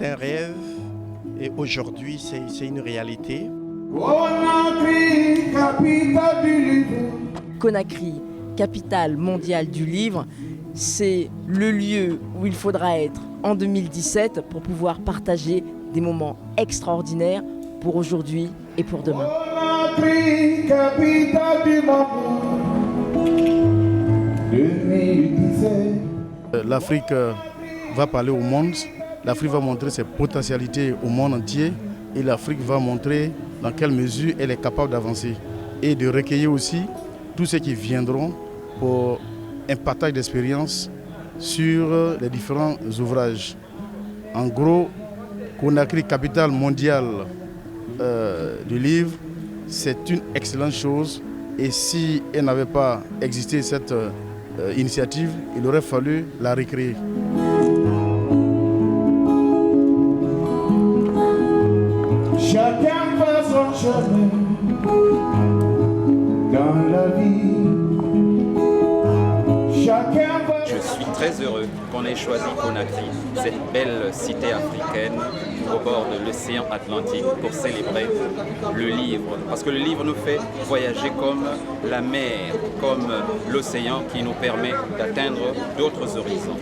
un rêve et aujourd'hui c'est une réalité. Conakry, capitale du livre. Conakry, capitale mondiale du livre, c'est le lieu où il faudra être en 2017 pour pouvoir partager des moments extraordinaires pour aujourd'hui et pour demain. Conakry, capitale du monde. 2017. L'Afrique va parler au monde, l'Afrique va montrer ses potentialités au monde entier et l'Afrique va montrer dans quelle mesure elle est capable d'avancer et de recueillir aussi tous ceux qui viendront pour un partage d'expérience sur les différents ouvrages. En gros, Conakry, capitale mondiale du livre, c'est une excellente chose et si elle n'avait pas existé cette initiative, il aurait fallu la recréer. Chacun fait son chemin dans la vie. Chacun va... Je suis très heureux qu'on ait choisi Conakry, cette belle cité africaine au bord de l'océan Atlantique pour célébrer le livre. Parce que le livre nous fait voyager comme la mer, comme l'océan qui nous permet d'atteindre d'autres horizons.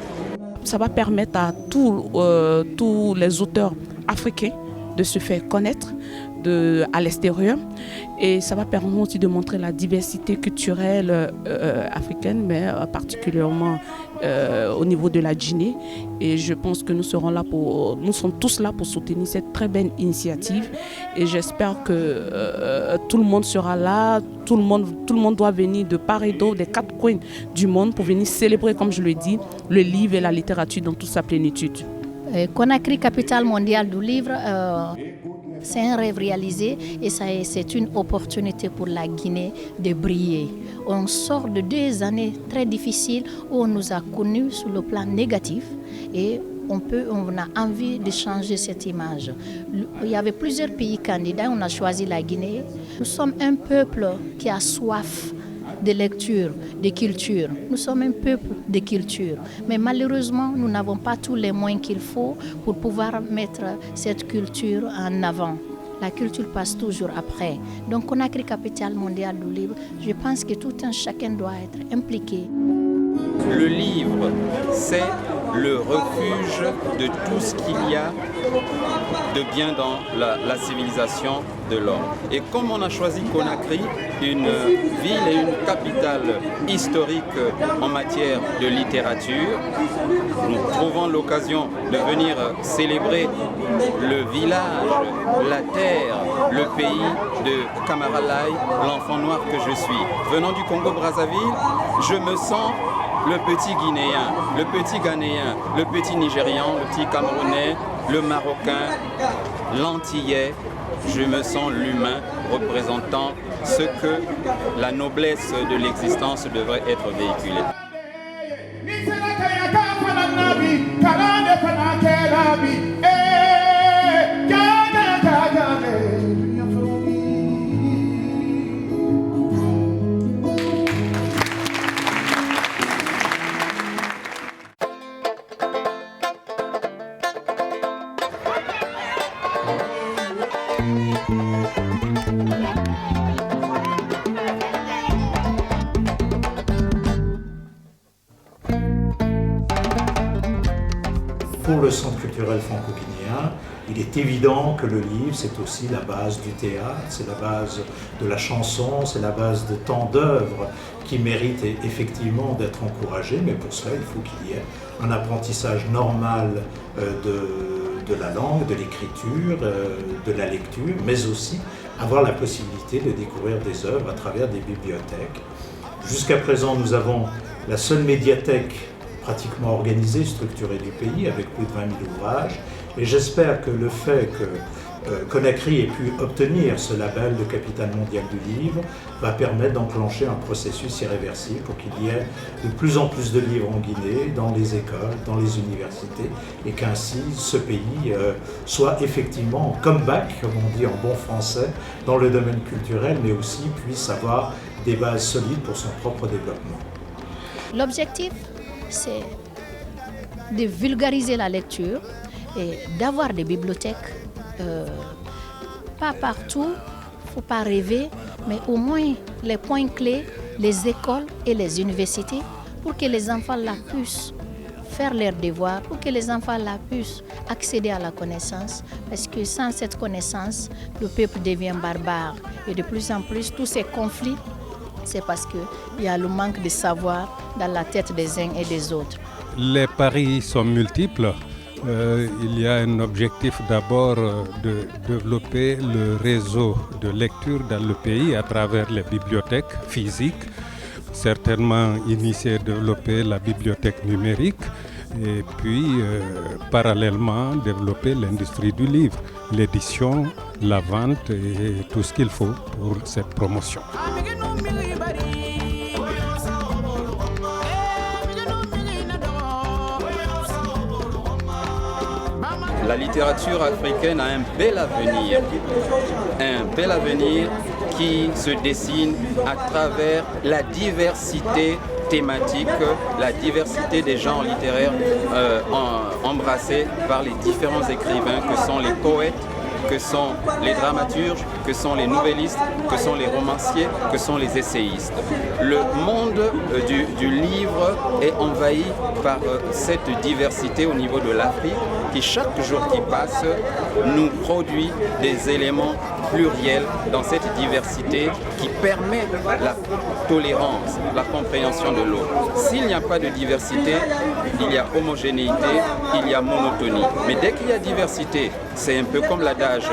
Ça va permettre à tous les auteurs africains de se faire connaître à l'extérieur et ça va permettre aussi de montrer la diversité culturelle africaine, mais particulièrement au niveau de la Guinée. Et je pense que nous sommes tous là pour soutenir cette très belle initiative et j'espère que tout le monde sera là, tout le monde doit venir de part et d'autre, des quatre coins du monde pour venir célébrer, comme je le dis, le livre et la littérature dans toute sa plénitude. Conakry, capitale mondiale du livre, c'est un rêve réalisé et c'est une opportunité pour la Guinée de briller. On sort de 2 années très difficiles où on nous a connus sur le plan négatif et on a envie de changer cette image. Il y avait plusieurs pays candidats, on a choisi la Guinée. Nous sommes un peuple qui a soif de lecture, de culture. Nous sommes un peuple de culture. Mais malheureusement, nous n'avons pas tous les moyens qu'il faut pour pouvoir mettre cette culture en avant. La culture passe toujours après. Donc, Conakry, capitale mondiale du livre, je pense que tout un chacun doit être impliqué. Le livre, c'est le refuge de tout ce qu'il y a de bien dans la civilisation de l'homme. Et comme on a choisi Conakry, une ville et une capitale historique en matière de littérature, nous trouvons l'occasion de venir célébrer le village, la terre, le pays de Camara Laye, l'enfant noir que je suis. Venant du Congo-Brazzaville, je me sens le petit Guinéen, le petit Ghanéen, le petit Nigérian, le petit Camerounais, le Marocain, l'Antillais. Je me sens l'humain représentant ce que la noblesse de l'existence devrait être véhiculée. Pour le Centre culturel franco-guinéen, il est évident que le livre, c'est aussi la base du théâtre, c'est la base de la chanson, c'est la base de tant d'œuvres qui méritent effectivement d'être encouragées, mais pour cela, il faut qu'il y ait un apprentissage normal de la langue, de l'écriture, de la lecture, mais aussi avoir la possibilité de découvrir des œuvres à travers des bibliothèques. Jusqu'à présent, nous avons la seule médiathèque pratiquement organisée, structurée du pays, avec plus de 20 000 ouvrages. Et j'espère que le fait que Conakry ait pu obtenir ce label de capitale mondiale du livre va permettre d'enclencher un processus irréversible pour qu'il y ait de plus en plus de livres en Guinée, dans les écoles, dans les universités, et qu'ainsi ce pays soit effectivement en comeback, comme on dit en bon français, dans le domaine culturel, mais aussi puisse avoir des bases solides pour son propre développement. L'objectif, c'est de vulgariser la lecture, et d'avoir des bibliothèques, pas partout, il ne faut pas rêver, mais au moins les points clés, les écoles et les universités, pour que les enfants là puissent faire leurs devoirs, pour que les enfants là puissent accéder à la connaissance, parce que sans cette connaissance, le peuple devient barbare. Et de plus en plus, tous ces conflits, c'est parce qu'il y a le manque de savoir dans la tête des uns et des autres. Les paris sont multiples. Il y a un objectif d'abord de développer le réseau de lecture dans le pays à travers les bibliothèques physiques, certainement initier et développer la bibliothèque numérique et puis parallèlement développer l'industrie du livre, l'édition, la vente et tout ce qu'il faut pour cette promotion. La littérature africaine a un bel avenir qui se dessine à travers la diversité thématique, la diversité des genres littéraires embrassés par les différents écrivains que sont les poètes, que sont les dramaturges, que sont les nouvellistes, que sont les romanciers, que sont les essayistes. Le monde du livre est envahi par cette diversité au niveau de l'Afrique qui, chaque jour qui passe, nous produit des éléments pluriels dans cette diversité qui permet la tolérance, la compréhension de l'autre. S'il n'y a pas de diversité, il y a homogénéité, il y a monotonie. Mais dès qu'il y a diversité, c'est un peu comme l'adage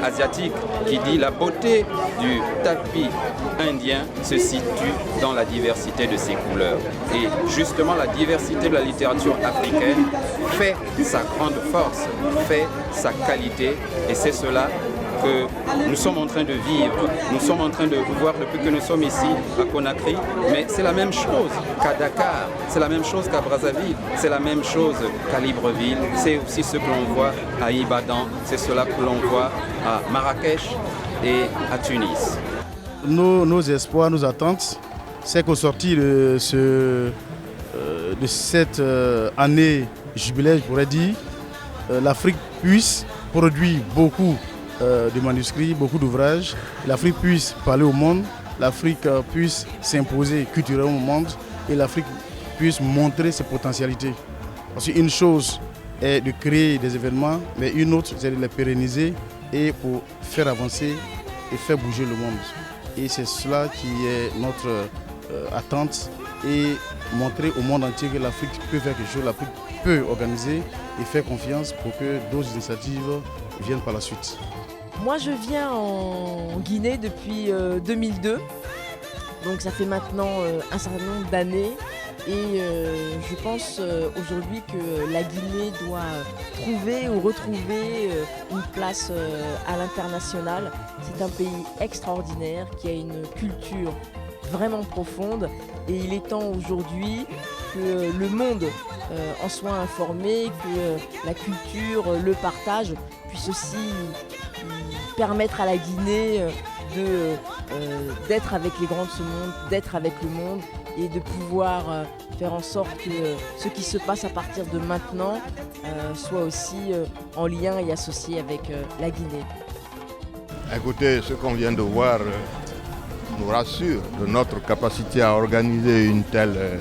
asiatique qui dit la beauté du tapis indien se situe dans la diversité de ses couleurs. Et justement, la diversité de la littérature africaine fait sa grande force, fait sa qualité, et c'est cela que nous sommes en train de vivre. Nous sommes en train de voir depuis que nous sommes ici à Conakry, mais c'est la même chose qu'à Dakar, c'est la même chose qu'à Brazzaville, c'est la même chose qu'à Libreville, c'est aussi ce que l'on voit à Ibadan, c'est cela que l'on voit à Marrakech et à Tunis. Nos espoirs, nos attentes, c'est qu'au sortir de cette année jubilaire, je pourrais dire, l'Afrique puisse produire beaucoup de manuscrits, beaucoup d'ouvrages, l'Afrique puisse parler au monde, l'Afrique puisse s'imposer culturellement au monde et l'Afrique puisse montrer ses potentialités. Parce qu'une chose est de créer des événements, mais une autre c'est de les pérenniser et pour faire avancer et faire bouger le monde. Et c'est cela qui est notre attente et montrer au monde entier que l'Afrique peut faire quelque chose, l'Afrique peut organiser et faire confiance pour que d'autres initiatives viennent par la suite. Moi, je viens en Guinée depuis 2002, donc ça fait maintenant un certain nombre d'années. Et je pense aujourd'hui que la Guinée doit trouver ou retrouver une place à l'international. C'est un pays extraordinaire qui a une culture vraiment profonde et il est temps aujourd'hui que le monde en soit informé, que la culture, le partage puisse aussi permettre à la Guinée d'être avec les grands de ce monde, d'être avec le monde et de pouvoir faire en sorte que ce qui se passe à partir de maintenant soit aussi en lien et associé avec la Guinée. Écoutez, ce qu'on vient de voir nous rassure de notre capacité à organiser une telle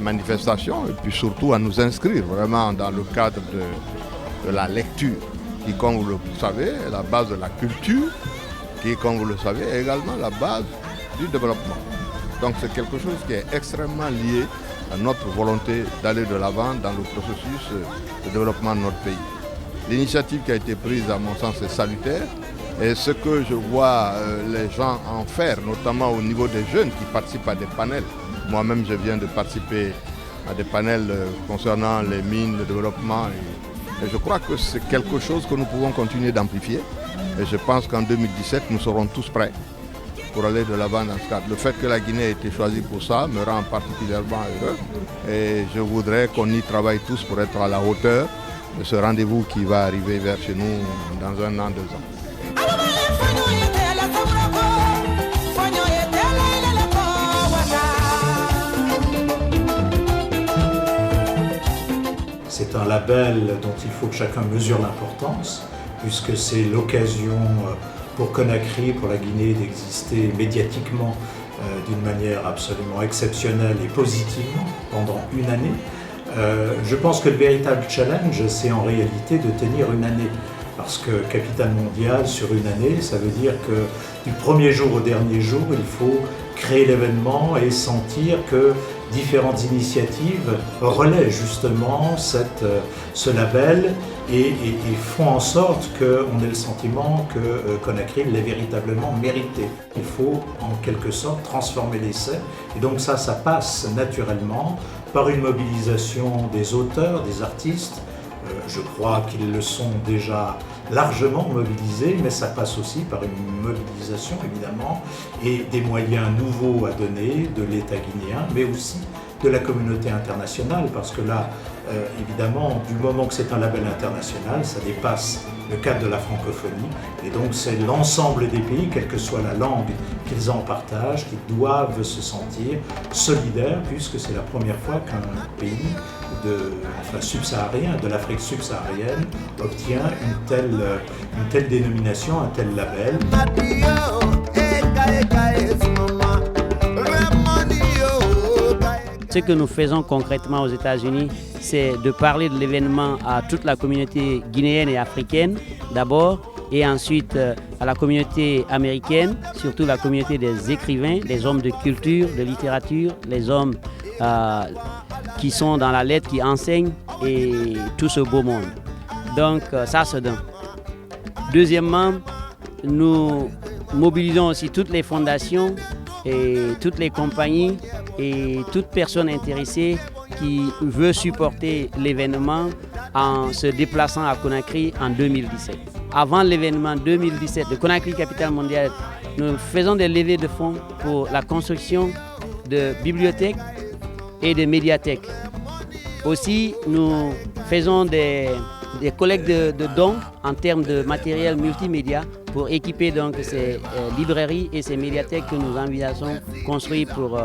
manifestation et puis surtout à nous inscrire vraiment dans le cadre de la lecture qui, comme vous le savez, est la base de la culture, qui, comme vous le savez, est également la base du développement. Donc c'est quelque chose qui est extrêmement lié à notre volonté d'aller de l'avant dans le processus de développement de notre pays. L'initiative qui a été prise, à mon sens, est salutaire. Et ce que je vois les gens en faire, notamment au niveau des jeunes qui participent à des panels. Moi-même, je viens de participer à des panels concernant les mines, le développement. Et je crois que c'est quelque chose que nous pouvons continuer d'amplifier. Et je pense qu'en 2017, nous serons tous prêts pour aller de l'avant dans ce cadre. Le fait que la Guinée ait été choisie pour ça me rend particulièrement heureux. Et je voudrais qu'on y travaille tous pour être à la hauteur de ce rendez-vous qui va arriver vers chez nous dans 1 an, 2 ans. c'est un label dont il faut que chacun mesure l'importance, puisque c'est l'occasion pour Conakry, pour la Guinée, d'exister médiatiquement d'une manière absolument exceptionnelle et positivement pendant une année. Je pense que le véritable challenge, c'est en réalité de tenir une année. Parce que capitale mondiale sur une année, ça veut dire que du premier jour au dernier jour, il faut créer l'événement et sentir que différentes initiatives relaient justement ce label et font en sorte qu'on ait le sentiment que Conakry l'ait véritablement mérité. Il faut en quelque sorte transformer l'essai et donc ça passe naturellement par une mobilisation des auteurs, des artistes. Je crois qu'ils le sont déjà largement mobilisés, mais ça passe aussi par une mobilisation évidemment et des moyens nouveaux à donner de l'État guinéen, mais aussi de la communauté internationale, parce que là, évidemment, du moment que c'est un label international, ça dépasse le cadre de la francophonie, et donc c'est l'ensemble des pays, quelle que soit la langue qu'ils en partagent, qui doivent se sentir solidaires, puisque c'est la première fois qu'un pays subsaharien, de l'Afrique subsaharienne, obtient une telle dénomination, un tel label. Ce que nous faisons concrètement aux États-Unis, c'est de parler de l'événement à toute la communauté guinéenne et africaine d'abord, et ensuite à la communauté américaine, surtout la communauté des écrivains, des hommes de culture, de littérature, les hommes qui sont dans la lettre, qui enseignent, et tout ce beau monde. Donc ça se donne. Deuxièmement, nous mobilisons aussi toutes les fondations et toutes les compagnies et toute personne intéressée qui veut supporter l'événement en se déplaçant à Conakry en 2017. Avant l'événement 2017 de Conakry Capitale Mondiale, nous faisons des levées de fonds pour la construction de bibliothèques et de médiathèques. Aussi, nous faisons des collectes de dons en termes de matériel multimédia pour équiper donc ces librairies et ces médiathèques que nous envisageons construire pour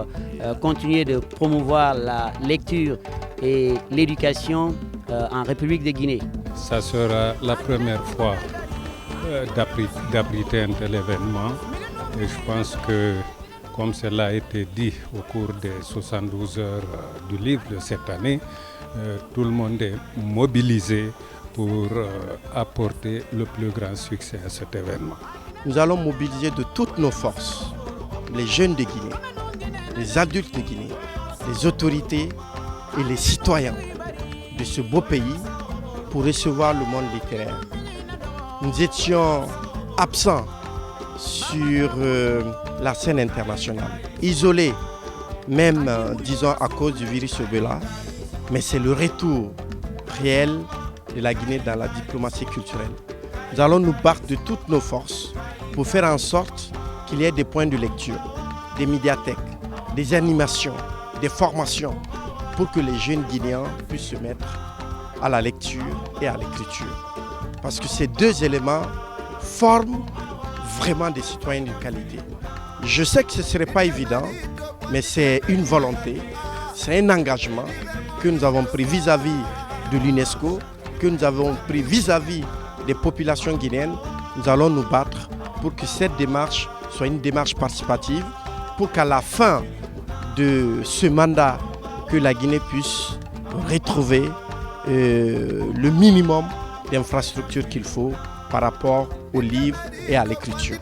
continuer de promouvoir la lecture et l'éducation en République de Guinée. Ça sera la première fois d'abriter un tel événement et je pense que, comme cela a été dit au cours des 72 heures du livre de cette année, tout le monde est mobilisé pour apporter le plus grand succès à cet événement. Nous allons mobiliser de toutes nos forces, les jeunes de Guinée, les adultes de Guinée, les autorités et les citoyens de ce beau pays pour recevoir le monde littéraire. Nous étions absents sur la scène internationale, isolés, même disons à cause du virus Ebola, mais c'est le retour réel de la Guinée dans la diplomatie culturelle. Nous allons nous battre de toutes nos forces pour faire en sorte qu'il y ait des points de lecture, des médiathèques, des animations, des formations pour que les jeunes Guinéens puissent se mettre à la lecture et à l'écriture. Parce que ces deux éléments forment vraiment des citoyens de qualité. Je sais que ce ne serait pas évident, mais c'est une volonté, c'est un engagement que nous avons pris vis-à-vis de l'UNESCO, que nous avons pris vis-à-vis des populations guinéennes. Nous allons nous battre pour que cette démarche soit une démarche participative, pour qu'à la fin de ce mandat, que la Guinée puisse retrouver le minimum d'infrastructures qu'il faut par rapport au livre et à l'écriture.